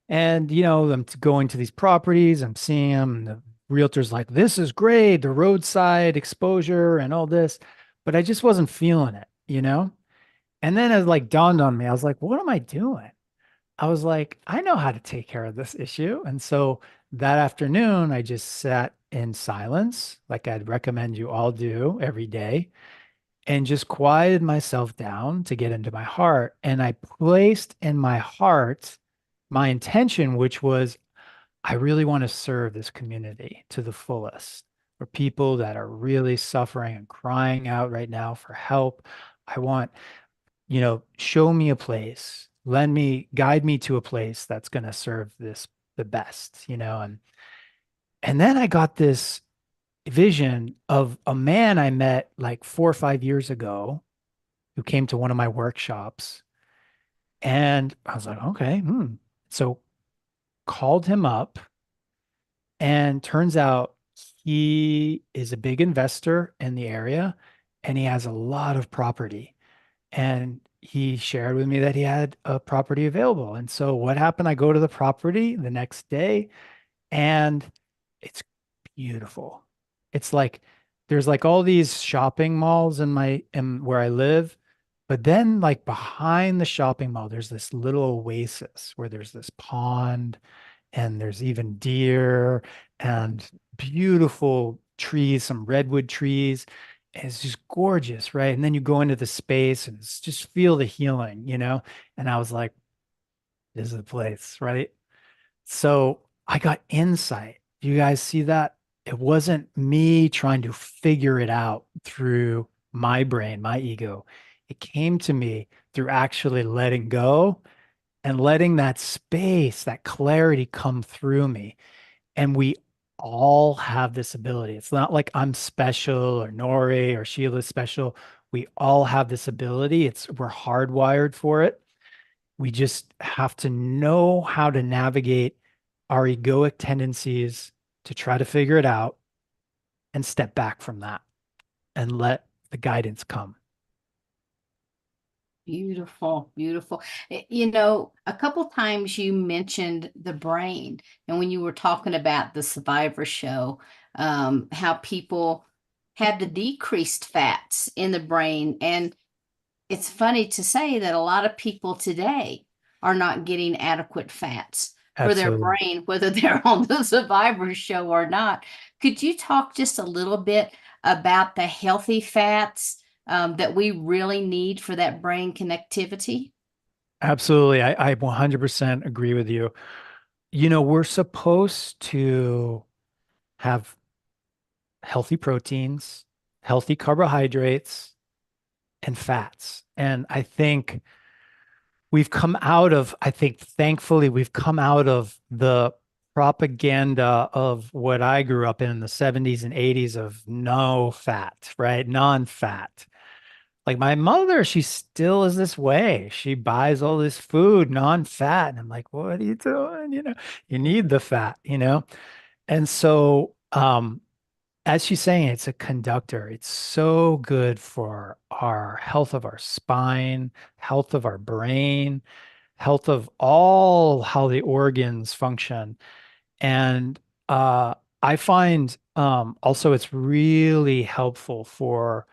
And, I'm going to these properties, I'm seeing them, and the realtor's like, this is great, the roadside exposure and all this. But I just wasn't feeling it. And then it like dawned on me, I was like, what am I doing? I was like, I know how to take care of this issue. And so that afternoon, I just sat in silence, like I'd recommend you all do every day, and just quieted myself down to get into my heart. And I placed in my heart my intention, which was, I really want to serve this community to the fullest. For people that are really suffering and crying out right now for help. I want, show me a place, guide me to a place that's going to serve this the best. And then I got this vision of a man I met like 4 or 5 years ago who came to one of my workshops. And I was like, okay, So called him up, and turns out he is a big investor in the area and he has a lot of property. And he shared with me that he had a property available. And so what happened? I go to the property the next day and it's beautiful. It's like there's like all these shopping malls in where I live, but then like behind the shopping mall, there's this little oasis where there's this pond and there's even deer and beautiful trees, some redwood trees. And it's just gorgeous, right? And then you go into the space and it's just feel the healing. And I was like, this is the place, right? So I got insight. Do you guys see that? It wasn't me trying to figure it out through my brain, my ego. It came to me through actually letting go and letting that space, that clarity come through me. And we all have this ability. It's not like I'm special or Nori or Sheila's special. We all have this ability. We're hardwired for it. We just have to know how to navigate our egoic tendencies to try to figure it out and step back from that and let the guidance come. Beautiful, beautiful. A couple times you mentioned the brain, and when you were talking about the Survivor show, how people have the decreased fats in the brain. And it's funny to say that a lot of people today are not getting adequate fats for their Absolutely. brain, whether they're on the Survivor show or not. Could you talk just a little bit about the healthy fats that we really need for that brain connectivity? Absolutely. I 100% agree with you. We're supposed to have healthy proteins, healthy carbohydrates, and fats. And I think thankfully, we've come out of the propaganda of what I grew up in the 70s and 80s of no fat, right? Non-fat. Like my mother, she still is this way. She buys all this food, non-fat. And I'm like, what are you doing? You need the fat. And so, as she's saying, it's a conductor. It's so good for our health of our spine, health of our brain, health of all how the organs function. And I find also it's really helpful for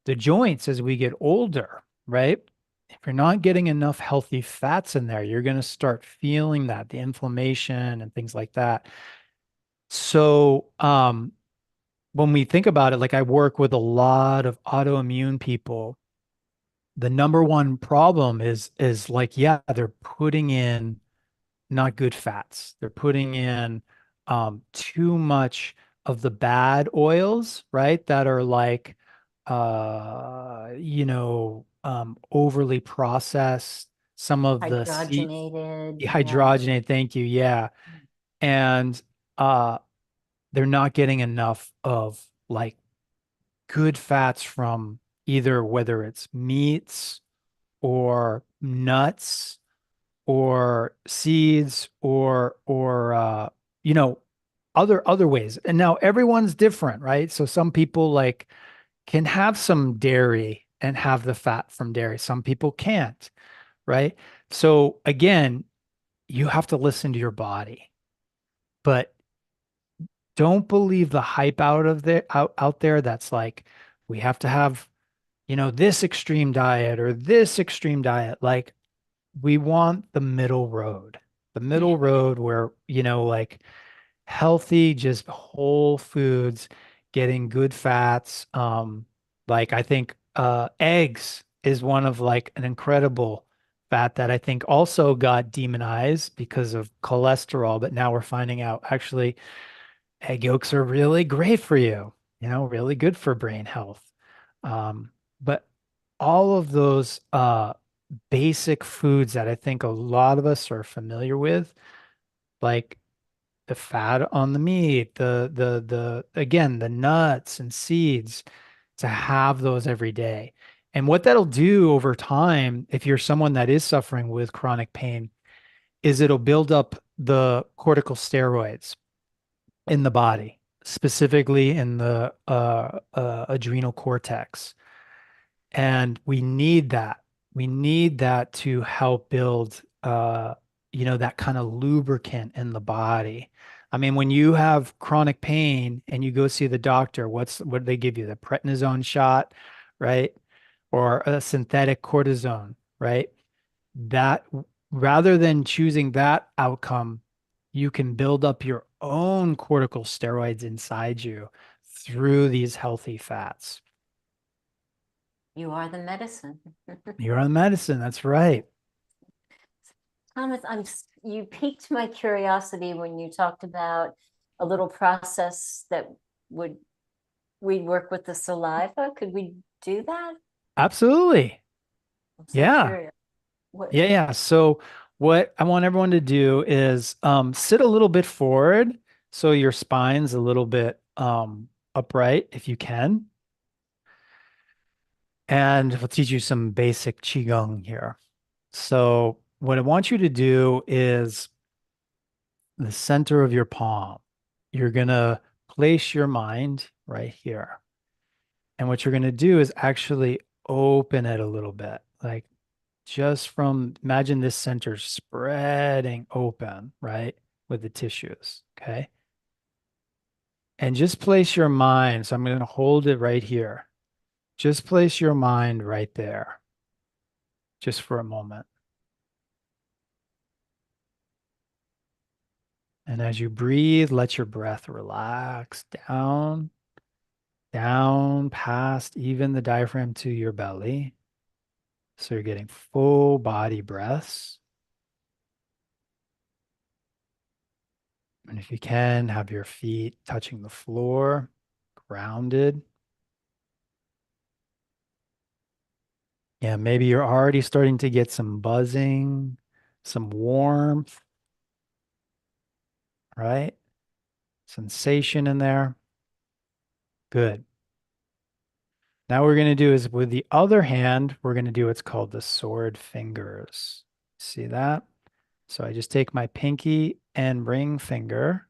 the joints as we get older, right? If you're not getting enough healthy fats in there, you're going to start feeling that, the inflammation and things like that. So, when we think about it, like I work with a lot of autoimmune people, the number one problem is like, yeah, they're putting in not good fats. They're putting in too much of the bad oils, right? That are like overly processed. Some of the Hydrogenated. Yeah. hydrogenated, thank you. Yeah. And uh, they're not getting enough of like good fats from either whether it's meats or nuts or seeds or you know other ways. And now everyone's different, right? So some people like can have some dairy and have the fat from dairy. Some people can't, right? So again, you have to listen to your body. But don't believe the hype out there that's like we have to have, this extreme diet or this extreme diet. Like we want the middle road. The middle road where, like healthy, just whole foods, getting good fats. Like I think eggs is one of like an incredible fat that I think also got demonized because of cholesterol, but now we're finding out actually egg yolks are really great for you, really good for brain health. But all of those basic foods that I think a lot of us are familiar with, like the fat on the meat, the again, the nuts and seeds, to have those every day. And what that'll do over time, if you're someone that is suffering with chronic pain, is it'll build up the corticosteroids in the body, specifically in the adrenal cortex. And we need that. We need that to help build, that kind of lubricant in the body. I mean, when you have chronic pain and you go see the doctor, what do they give you? The prednisone shot, right? Or a synthetic cortisone, right? That rather than choosing that outcome, you can build up your own cortical steroids inside you through these healthy fats. You are the medicine. You're on medicine. That's right. Thomas, you piqued my curiosity when you talked about a little process that we'd work with the saliva. Could we do that? Absolutely. I'm so Yeah. curious. What, Yeah. So what I want everyone to do is sit a little bit forward so your spine's a little bit upright if you can. And we'll teach you some basic Qigong here. So what I want you to do is the center of your palm. You're going to place your mind right here. And what you're going to do is actually open it a little bit, like just from, imagine this center spreading open, right, with the tissues. Okay. And just place your mind. So I'm going to hold it right here. Just place your mind right there, just for a moment. And as you breathe, let your breath relax down past even the diaphragm to your belly. So you're getting full body breaths. And if you can, have your feet touching the floor, grounded. Yeah, maybe you're already starting to get some buzzing, some warmth, right? Sensation in there. Good. Now what we're going to do is with the other hand, we're going to do what's called the sword fingers. See that? So I just take my pinky and ring finger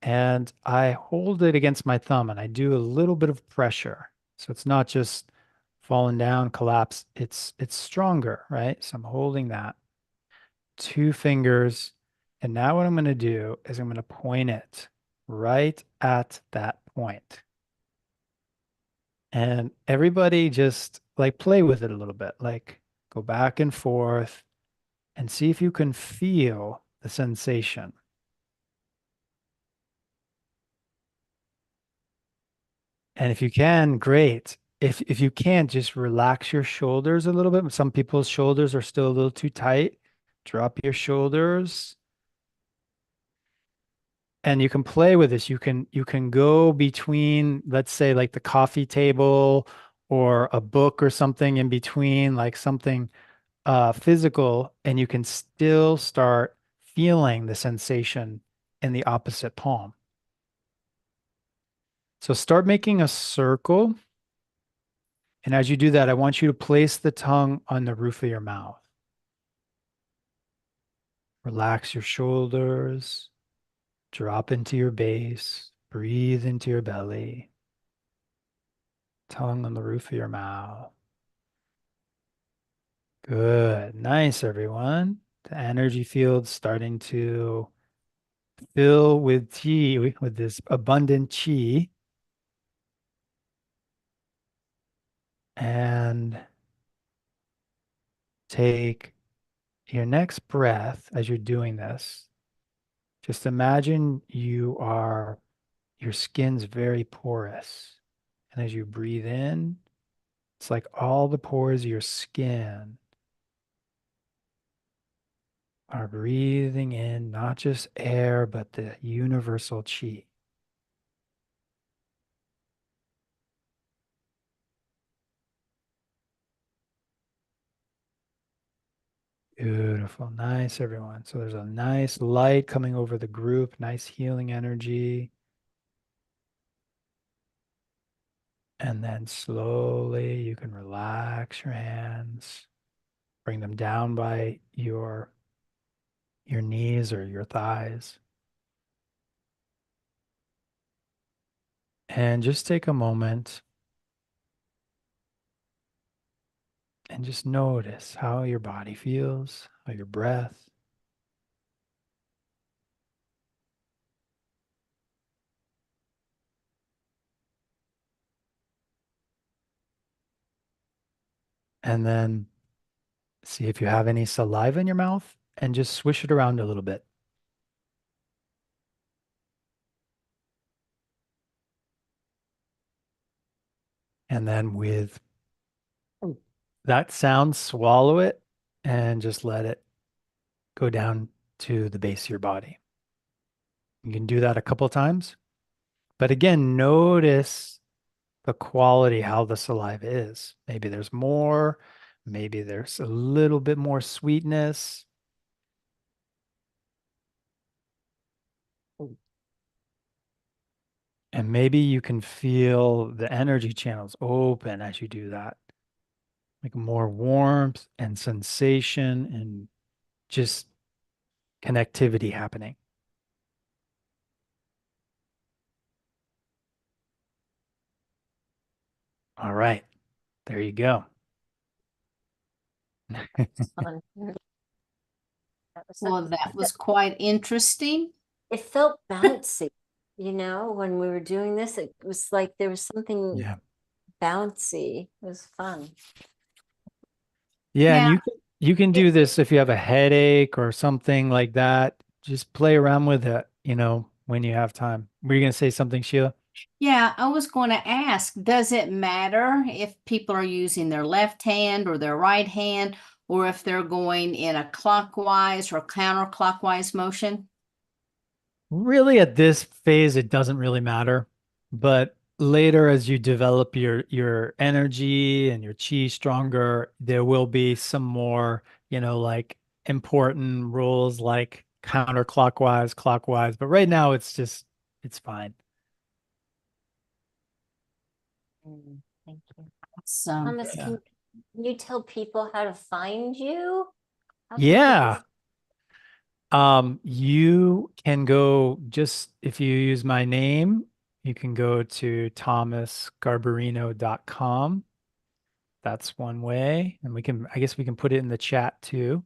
and I hold it against my thumb and I do a little bit of pressure. So it's not just falling down, collapse. It's stronger, right? So I'm holding that. Two fingers. And now what I'm going to do is I'm going to point it right at that point. And everybody just like play with it a little bit, like go back and forth and see if you can feel the sensation. And if you can, great. If you can't, just relax your shoulders a little bit. Some people's shoulders are still a little too tight. Drop your shoulders. And you can play with this. You can go between, let's say, like the coffee table or a book or something in between, like something physical, and you can still start feeling the sensation in the opposite palm. So start making a circle. And as you do that, I want you to place the tongue on the roof of your mouth. Relax your shoulders, drop into your base, breathe into your belly, tongue on the roof of your mouth. Good. Nice, everyone. The energy field's starting to fill with chi, with this abundant chi. And take your next breath as you're doing this. Just imagine your skin's very porous. And as you breathe in, it's like all the pores of your skin are breathing in not just air, but the universal chi. Beautiful. Nice, everyone. So there's a nice light coming over the group, nice healing energy. And then slowly you can relax your hands, bring them down by your knees or your thighs. And just take a moment and just notice how your body feels, how your breath. And then see if you have any saliva in your mouth and just swish it around a little bit. And then with that sound, swallow it and just let it go down to the base of your body. You can do that a couple of times. But again, notice the quality, how the saliva is. Maybe there's more, maybe there's a little bit more sweetness. And maybe you can feel the energy channels open as you do that. Like more warmth and sensation and just connectivity happening. All right, there you go. Fun. Well, that was quite interesting. It felt bouncy, when we were doing this, it was like there was something Yeah. bouncy. It was fun. Yeah, and Now, you can do this if you have a headache or something like that. Just play around with it, when you have time. Were you going to say something, Sheila? yeah, I was going to ask, does it matter if people are using their left hand or their right hand, or if they're going in a clockwise or counterclockwise motion? Really, at this phase, it doesn't really matter. But later, as you develop your energy and your chi stronger, there will be some more, like important rules like counterclockwise, clockwise. But right now, it's fine. Thank you. Awesome. Thomas, Yeah. can you tell people how to find you? How can Yeah. people- You can go just if you use my name, you can go to thomasgarbarino.com. That's one way. And I guess we can put it in the chat too.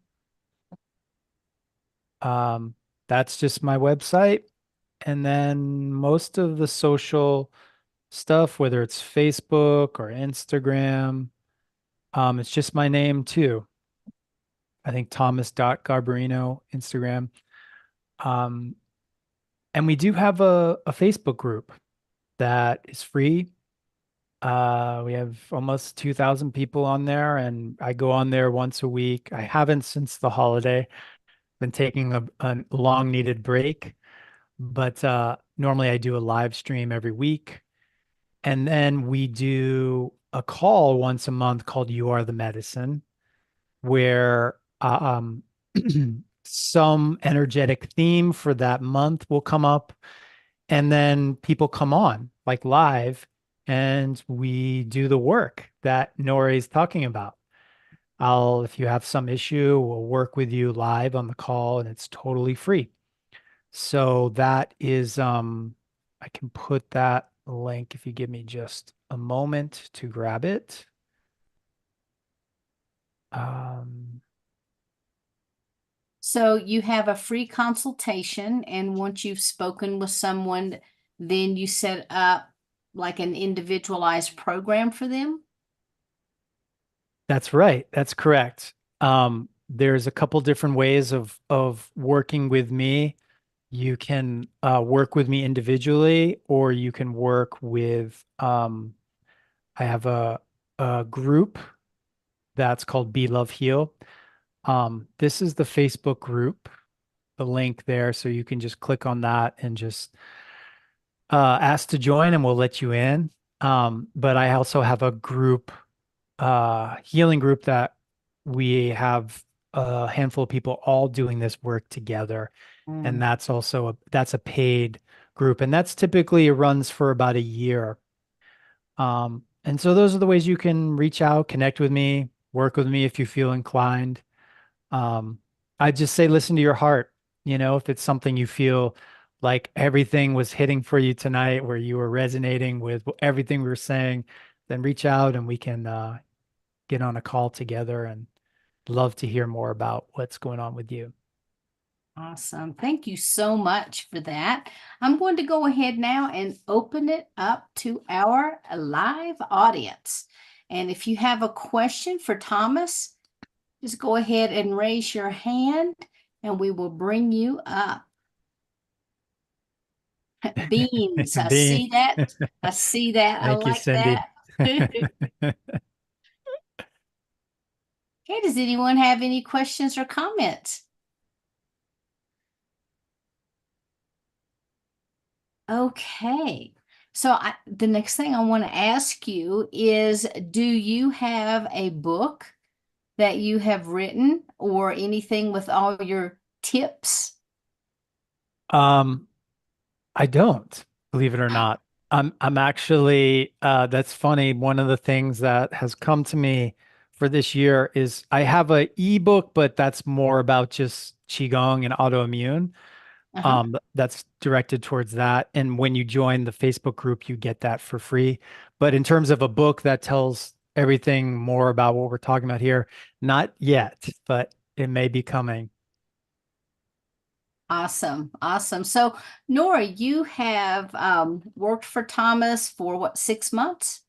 Um, that's just my website. And then most of the social stuff, whether it's Facebook or Instagram, it's just my name too. I think Thomas.Garbarino, Instagram. Um, and we do have a Facebook group that is free. We have almost 2,000 people on there, and I go on there once a week. I haven't since the holiday, been taking a long needed break, but normally I do a live stream every week. And then we do a call once a month called You Are the Medicine, where some energetic theme for that month will come up. And then people come on like live and we do the work that Nori is talking about. If you have some issue, we'll work with you live on the call and it's totally free. So that is, I can put that link if you give me just a moment to grab it. So you have a free consultation, and once you've spoken with someone, then you set up like an individualized program for them? That's right. That's correct. There's a couple different ways of working with me. You can work with me individually, or you can work with I have a group that's called Be Love Heal. This is the Facebook group, the link there, so you can just click on that and just ask to join, and we'll let you in. But I also have a group, healing group that we have a handful of people all doing this work together. And that's also that's a paid group, and that's typically runs for about a year. And so those are the ways you can reach out, connect with me, work with me if you feel inclined. I just say listen to your heart. If it's something you feel like everything was hitting for you tonight, where you were resonating with everything we were saying, then reach out and we can get on a call together, and love to hear more about what's going on with you. Awesome. Thank you so much for that. I'm going to go ahead now and open it up to our live audience. And if you have a question for Thomas, just go ahead and raise your hand and we will bring you up. Beans. I Bean. see that. I see that. I Thank you, like Cindy. that. Okay, does anyone have any questions or comments? Okay, so the next thing I want to ask you is, do you have a book that you have written or anything with all your tips? I don't, believe it or not. I'm actually that's funny. One of the things that has come to me for this year is I have a ebook, but that's more about just Qigong and autoimmune. That's directed towards that. And when you join the Facebook group, you get that for free. But in terms of a book that tells everything more about what we're talking about here, not yet, but it may be coming. Awesome, awesome. So, Nora, you have worked for Thomas for what, 6 months?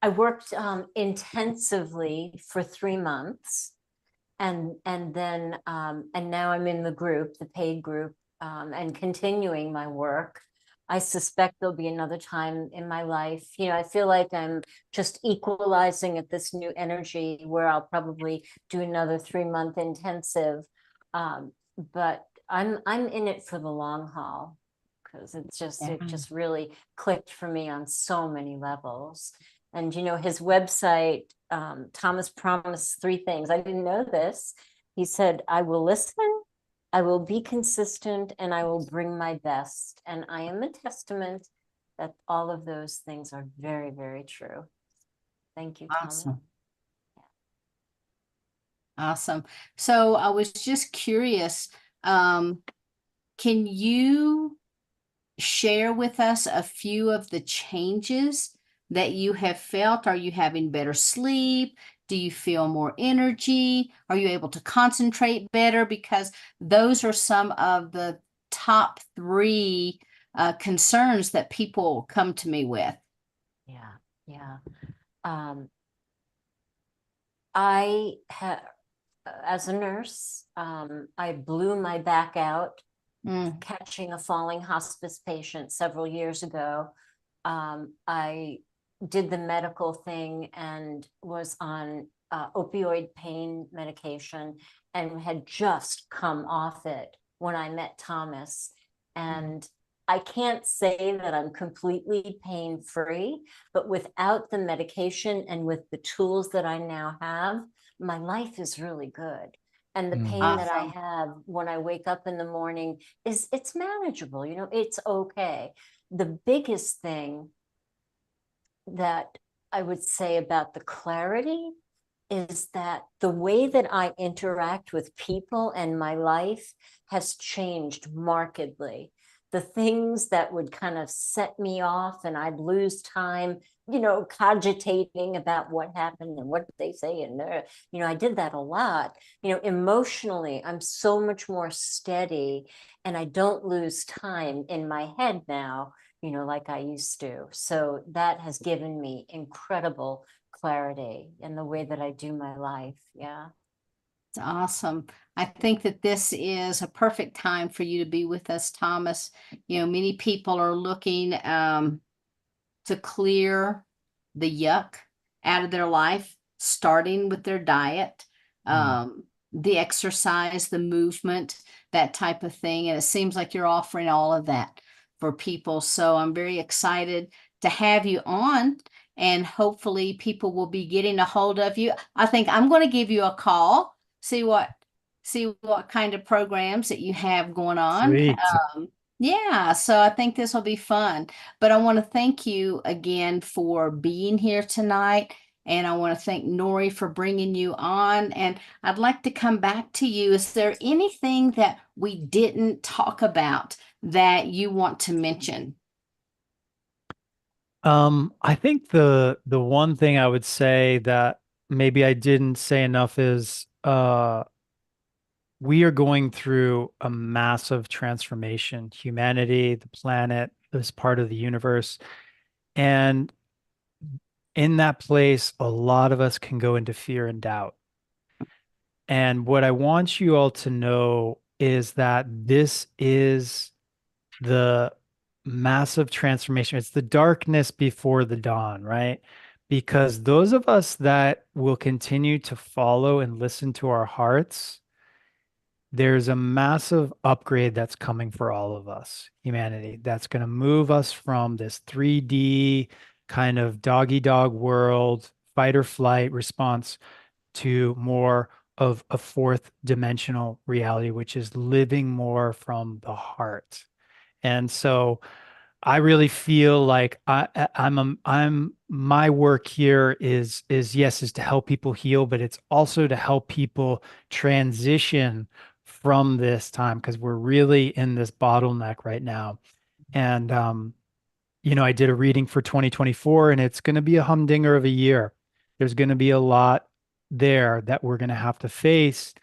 I worked intensively for 3 months, and then and now I'm in the group, the paid group, and continuing my work. I suspect there'll be another time in my life. I feel like I'm just equalizing at this new energy where I'll probably do another 3-month intensive. But I'm in it for the long haul, because it just really clicked for me on so many levels. And his website, Thomas promised 3 things. I didn't know this. He said, I will listen, I will be consistent, and I will bring my best. And I am a testament that all of those things are very, very true. Thank you, Thomas. Awesome. Awesome. So I was just curious, can you share with us a few of the changes that you have felt? Are you having better sleep? Do you feel more energy? Are you able to concentrate better? Because those are some of the top 3 concerns that people come to me with. Yeah. I have, as a nurse, I blew my back out catching a falling hospice patient several years ago. I did the medical thing and was on opioid pain medication and had just come off it when I met Thomas. And I can't say that I'm completely pain-free, but without the medication and with the tools that I now have, my life is really good. And the Mm. pain that I Awesome. have when I wake up in the morning it's manageable, you know, it's okay. The biggest thing that I would say about the clarity is that the way that I interact with people and my life has changed markedly. The things that would kind of set me off and I'd lose time, you know, cogitating about what happened and what did they say. And, you know, I did that a lot. You know, emotionally, I'm so much more steady and I don't lose time in my head now, you know, like I used to. So that has given me incredible clarity in the way that I do my life. Yeah. It's awesome. I think that this is a perfect time for you to be with us, Thomas. You know, many people are looking to clear the yuck out of their life, starting with their diet, the exercise, the movement, that type of thing. And it seems like you're offering all of that for people. So I'm very excited to have you on, and hopefully people will be getting a hold of you. I think I'm going to give you a call, see what kind of programs that you have going on. Sweet. Yeah, so I think this will be fun. But I want to thank you again for being here tonight. And I want to thank Nori for bringing you on. And I'd like to come back to you. Is there anything that we didn't talk about that you want to mention? I think the one thing I would say that maybe I didn't say enough is we are going through a massive transformation, humanity, the planet, this part of the universe. And in that place, a lot of us can go into fear and doubt. And what I want you all to know is that this is the massive transformation. It's the darkness before the dawn, right? Because those of us that will continue to follow and listen to our hearts, there's a massive upgrade that's coming for all of us, humanity, that's going to move us from this 3D kind of doggy dog world, fight or flight response to more of a fourth dimensional reality, which is living more from the heart. And so I really feel like I'm my work here is yes, is to help people heal, but it's also to help people transition from this time because we're really in this bottleneck right now. And you know, I did a reading for 2024 and it's going to be a humdinger of a year. There's going to be a lot there that we're going to have to face.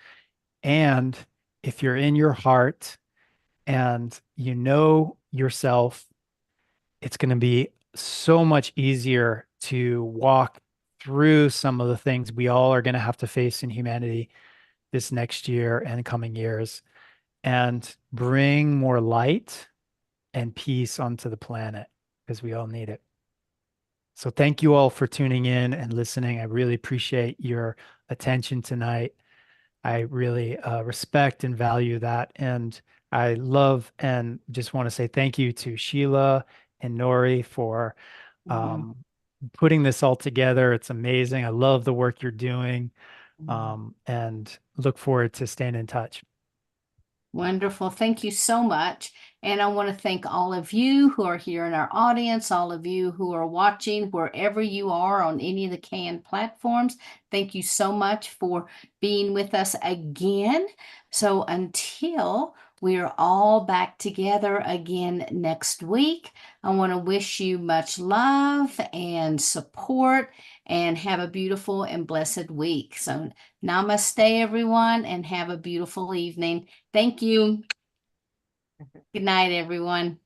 And if you're in your heart and you know yourself, it's going to be so much easier to walk through some of the things we all are going to have to face in humanity this next year and coming years and bring more light and peace onto the planet because we all need it. So thank you all for tuning in and listening. I really appreciate your attention tonight. I really respect and value that. And I love and just want to say thank you to Sheila and Nori for um, putting this all together. It's amazing. I love the work you're doing and look forward to staying in touch. Wonderful. Thank you so much. And I want to thank all of you who are here in our audience, all of you who are watching wherever you are on any of the CAN platforms. Thank you so much for being with us again. So until we are all back together again next week, I want to wish you much love and support and have a beautiful and blessed week. So namaste, everyone, and have a beautiful evening. Thank you. Good night, everyone.